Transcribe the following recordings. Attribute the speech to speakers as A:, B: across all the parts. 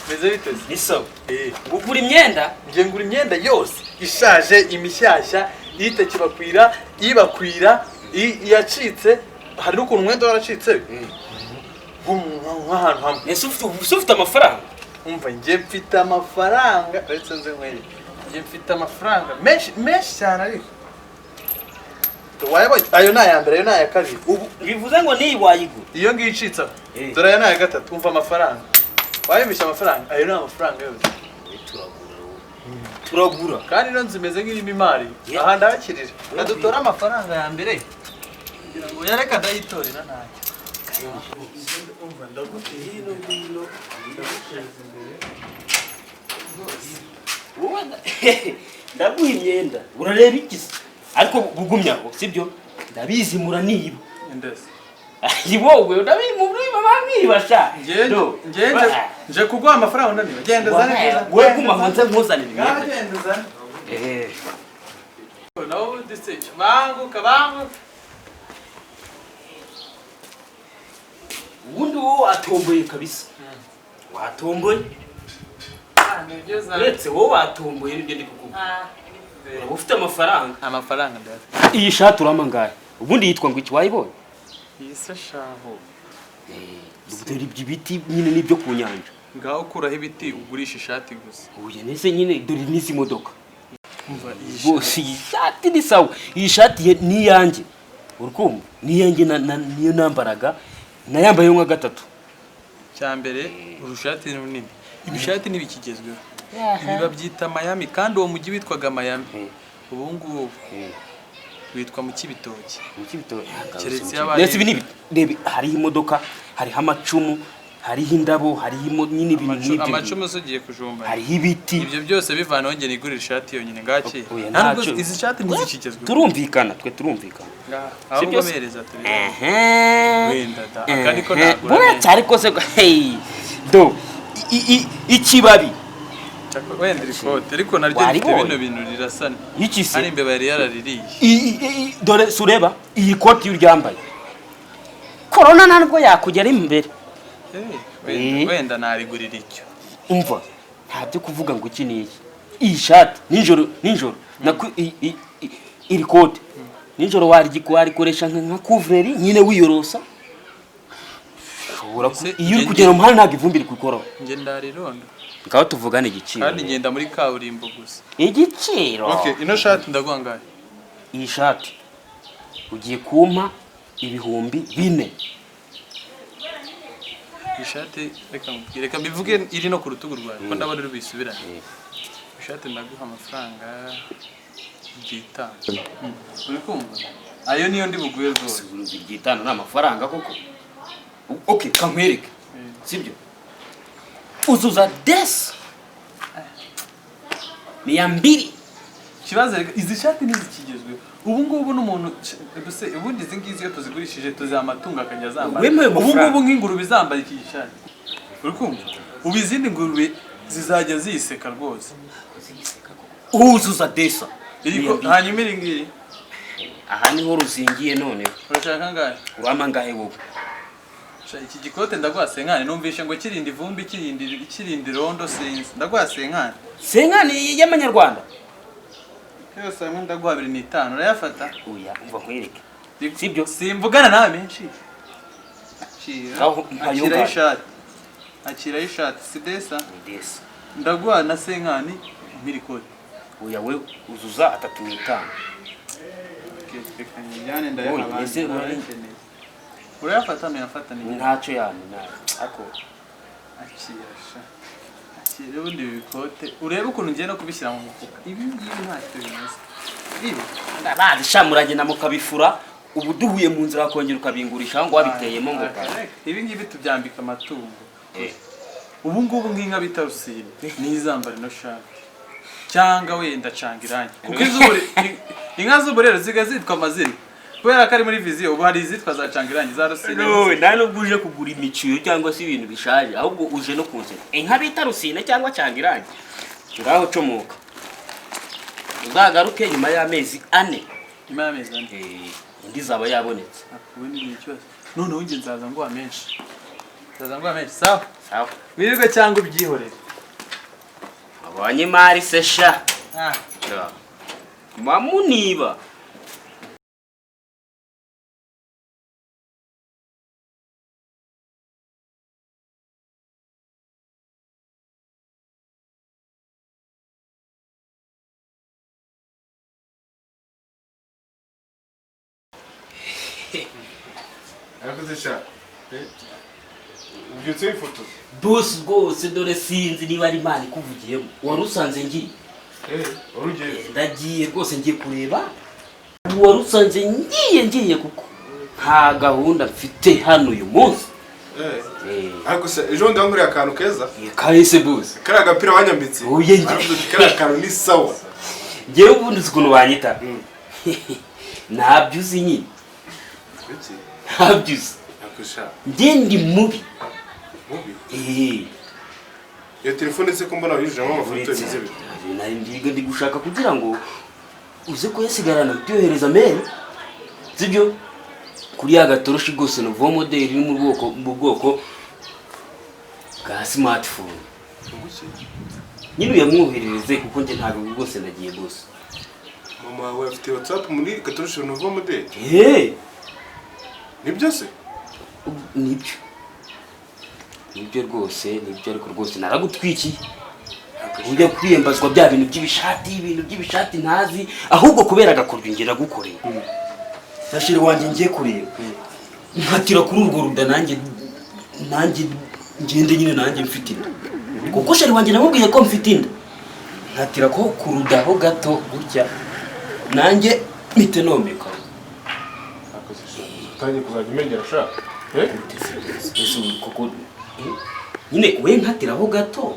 A: Meze bite?
B: Niso. Ugura imyenda?
A: Ngiye ngura imyenda yose ishaje imishyashya itakibakwira ibakwira yacitse hari n'ukuntu umwenda waracitse. Nk'ahantu hamwe.
B: Ese ufite amafaranga?
A: Umva ngiye mfite amafaranga uretse nze nkwere. Ngiye mfite amafaranga menshi cyane ariko. Wayabonye ayo nayambere ayo naya kabiri.
B: Ubu bivuze ngo ni wayigura.
A: Iyo ngiye icitsa. Dore aya naya gatatu umva amafaranga. Wayibisha amafaranga ayo ni amafaranga yose.
B: Turagura.
A: Kandi no nzimeze nk'irimo imari. Aha ndabakirije. Kadutora amafaranga ya mbere. Kugira ngo yareka ndayitorera ntacyo. Umva ndaguteye no ngino.
B: Ndaguha imyenda urareba ikisi ariko bugumyaho sibyo ndabizi muraniba
A: ndese
B: wowe ndabizi muriba bamwibasha
A: nje kuguha amafaranga ndaniba genda zane neza
B: we kuma hanze nkuzanira imyenda
A: genda zane nawo ndetse bangu
B: ubundi wowe watomboye kabisa watomboye uretse wowe watomboye nibyo ndi kukuvuga ufite amafaranga
A: ndetse
B: iyi shati uramangaye ubundi yitwa ngo iki wayibonye
A: yise shaho
B: dore ibiti nyine nibyo ku nyanja
A: ngaho ukuraho ibiti ugurisha ishati gusa
B: uye nese nyine dore n'izi modoka bose iyi shati ni sawa iyi shati ni yanjye urukumva ni yanjye niyo nambaraga nayambaye nka gatatu
A: cyambere urushati ni runini ibishati nibikigezweho ibi babyita Miami kandi uwo mujyi witwaga Miami ubu ngubu witwa mu Kibitoki keretse yabaye
B: ndetse ibi rebe hari imodoka hari amacumu hari indabo hari nyine ibintu nk'ibyo
A: amacumu ugiye kujumba
B: hari ibiti
A: ibyo byose bivana nge nigurira ishati yonyine ngaki ntabwo izi shati ntizikigezweho
B: turumvikana
A: ahubwo mereza turi wenda da akandi ko nagura
B: cyari kose hey do ikibabi
A: wenda rikote ariko naryo rifite bino bintu rirasana ari imbeba yari yaraririye
B: dore sureba iyi koti y'uryambaye corona ntabwo yakugera imbere
A: wenda narigurira icyo
B: umva ntabyo kuvuga ngo iki ni iki iyi shati nijoro iri kote nijoro warikoresha nka couvre nyine wiyorosa iyo uri kugera mu muhanda ntabwo ivumbi rikukoraho
A: nge ndarirondo
B: ngaho tuvugane igiciro
A: kandi ngenda muri kaburimbo gusa
B: igiciro
A: ino shati ndaguha ngahe
B: iyi shati ugiye kumpa ibihumbi 4
A: ishati reka mbivuge iri no ku rutugu rwawe ko ndabona uri bisubirane ishati ndaguha amafaranga 5 uri kumva ayo niyo ndi buguye rwose
B: 5 na amafaranga koko okay kankwereke sibyo uzuza des ni yambiri
A: kibazo izi shati nizikigezwe ubu ngubu n'umuntu duse ubundi izi ngizi yo tuzigurishije tuzamatunga akajya zambara ubu ngubu nk'ingurube zambaye iki shati uri kumva ubu izindi ngurube zizajya ziseka rwose
B: uzuza desa
A: hanyuma iri ngiri
B: aha niho ruzingiye none
A: urashaka ngahe
B: urama ngahe wowe
A: iki gikote ndaguha senkani numvishe ngo kirindi ivumbi kirindi rondo sinzi ndaguha
B: senkani y'amanyarwanda
A: yose hamwe ndaguha 25 urayafata
B: oya umva nkwereke sibyo
A: simvugana nawe menshi akira ishati sidesa ndaguha na senkani mirikode
B: oya we uzuza 35
A: njyane ndayaha urayafata nuyafata ni
B: ntacyo yani ako
A: akira ubundi bikote urebe ukuntu ngiye no kubishyira mu mufuka ibi ngibi ntacyo bimeze ibi
B: ndabazi shamuranye na mukabifura ubu duhuye mu nzira akongera ukabingurisha ngo wabiteyemo ngo
A: ibi ngibi tubyambika amatungo ubu ngubu nk'inka bita rusine nizambara no shati cyangwa wenda canga irangi kuko inka z'uburero zigazitwa amazina kubera ko ari muri viziyo ubu hari izitwa za canga irangi za rusine
B: no nano uje kugura imiciyo cyangwa se ibintu bishaje ahubwo uje no kunzira inka bita rusine cyangwa canga irangi ngaho comoka uzagaruke nyuma y'amezi 4
A: nyuma y'amezi 4
B: indi zaba yabonetse
A: ubundi ni ikibazo none wunge nzaza ngo amenshi ndaza ngo amenye sawa
B: sawa
A: wirirwe cyangwa ubyihorere
B: abonye imari se sha
A: ah
B: mamuniba
C: Arakoze sha. Ubyutse ifoto.
B: boss rwose dore sinzi niba ari imana ikuvugiyemo wari usanze ngiye
C: Urugiye.
B: ndagiye rwose ngiye kureba wari usanze ngiye kuko nta gahunda mfite hano uyu munsi
C: Ariko se ejo ndanguriye akantu keza.
B: kahise boss
C: Kari agapira wanyambitse.
B: Oye ngiye
C: Kari akantu ni sawa.
B: ngewe ubundi ukuntu banyita ntabyuzi nyine
C: Kuki?
B: ntabyuzi
C: Akusha.
B: njye ndi mubi
C: Mubi. Iyo telefone se ko mbona yujujemo amafoto y'imize bite.
B: ndi gushaka kugira ngo uze kuyasigarana byohereza mail sibyo kuri ya gatoroshi rwose novo model iri mu bwoko bwa smartphone nyine uyamwoherereze kuko njye ntabwo rwose nagiye bose
C: Mama wawe afite WhatsApp muri gatoroshi novo model. Nibyo se?
B: nibyo rwose nibyo ariko rwose naragutwikiye ujya kwiyembazwa bya bintu by'ibishati ntazi ahubwo kubera agakorwa ingera gukoreye sashire wanjye ngiye kureba nkatira kuri urwo ruda nanjye ngende nyine nanjye mfite inda kuko shari wanjye namubwiye ko mfite inda nkatira ko ku rudaho gato gutya nanjye mpite nomeka
C: Akoze sha. Tangiye kuzajya umenyera sha.
B: koko nyine we nkatiraho gato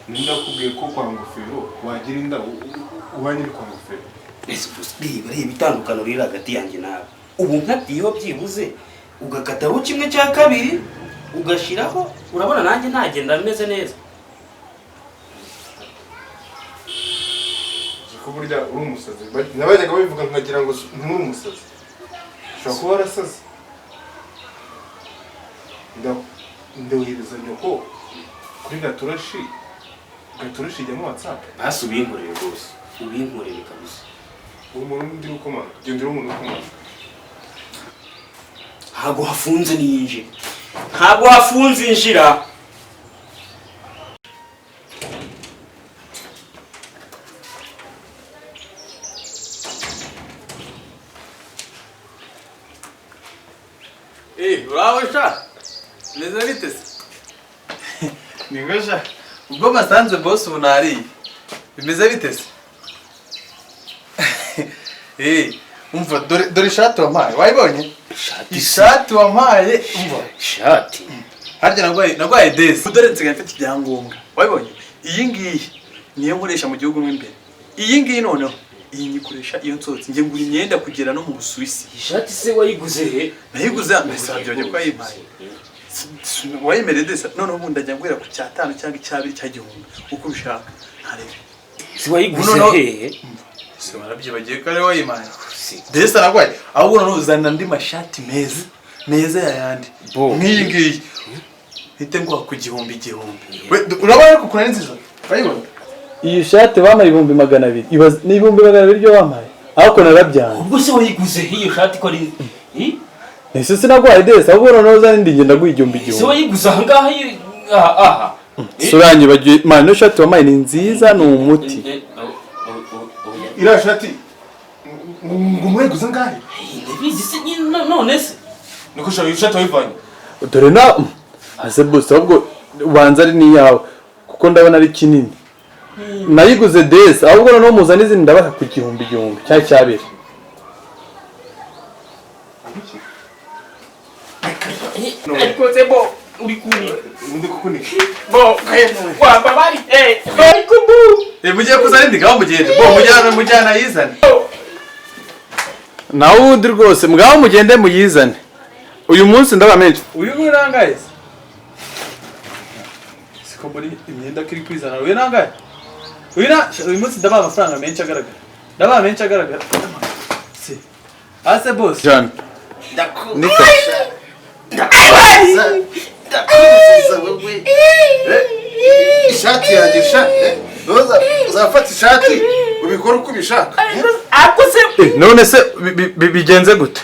C: Ndakubwiye ko kwa ngofero wagira inda ubanye kwa ngofero.
B: reba itandukano riri hagati yanjye nawe ubu nkatiyeho byibuze ugakataho kimwe cya kabiri ugashiraho urabona nanjye ntagenda meze neza
C: Ko burya uri umusazi. Nabajyaga babivuga nkagira ngo nturi umusazi. Ushobora kuba warasaze. Ndohereza nyoko kuri gatoroshi ijyamo WhatsApp.
B: basi ubinkorere rwose ubinkorere kabisa
C: Umuntu ndi gukomanga. Gendera umuntu ukomanga.
B: ntabwo hafunze ninjira ntabwo hafunze injira
A: uraho sha meze bite se ningo sha ubwo masanze boss ubu nariye bimeze bite se umva dore ishati wampaye wayibonye ishati wampaye umva
B: ishati
A: harya nagwaye desi dore nsigaye mfite ibyangombwa wayibonye iyi ngiyi niyo nkoresha mu gihugu mo imbere iyi ngiyi noneho iyi nyikoresha iyo nsohotse njye ngura imyenda kugera no mu Busuwisi
B: ishati se wayiguze he
A: nayiguze ambassadeur yo kwa yimpaye wayemereye desi noneho ubundi ajya ngwera ku cyatanu cyangwa icyabiri cya gihumbi uko ubishaka ntarebe
B: si wayiguze he
A: se barabyibagiye ko ari wayimpaye desi aragwaye ahubwo noneho uzana andi mashati meza yayandi nk'iyi ngiyi hite ngo ku gihumbi urabona ko kuna nziza bayibona iyi shati bampaye 200 ibaze ni 200 ryo wampaye ariko narabyanga
B: ubwo se wayiguze iyo shati ko ari
A: ese sinagwaye desi ahubwo noneho uzandi ngenda guha 1000
B: se wayiguze ahangaha aha
A: surangi bagiye mano shati wampaye ni nziza ni umuti
C: Ira shati ngumweguza ngahe
B: ndabizi se none se
C: niko shati shati wayivanye
A: dore na ase bose ahubwo ubanza ari niyawe kuko ndabona ari kinini nayiguze desi ahubwo noneho muzana izindi ndabaha ku gihumbi cya cyabiri
B: ariko se bo uri kuni
C: ndi kukuni
B: bo wa babari ariko bu
A: mugiye kuzana indi gaho mugende bo mujyana yizane nawe undi rwose mgaho mugende muyizane uyu munsi ndabamenye uyu ni rangaye siko muri imyenda kiri kwizana uyu rangaye uyu munsi ndabaha amafaranga menshi agaragara si ase boss John ndakubasha
C: ndakuziza wewe ishati yanjye uzafata ishati ubikora uko ubishaka
B: ako se
A: none se bigenze gute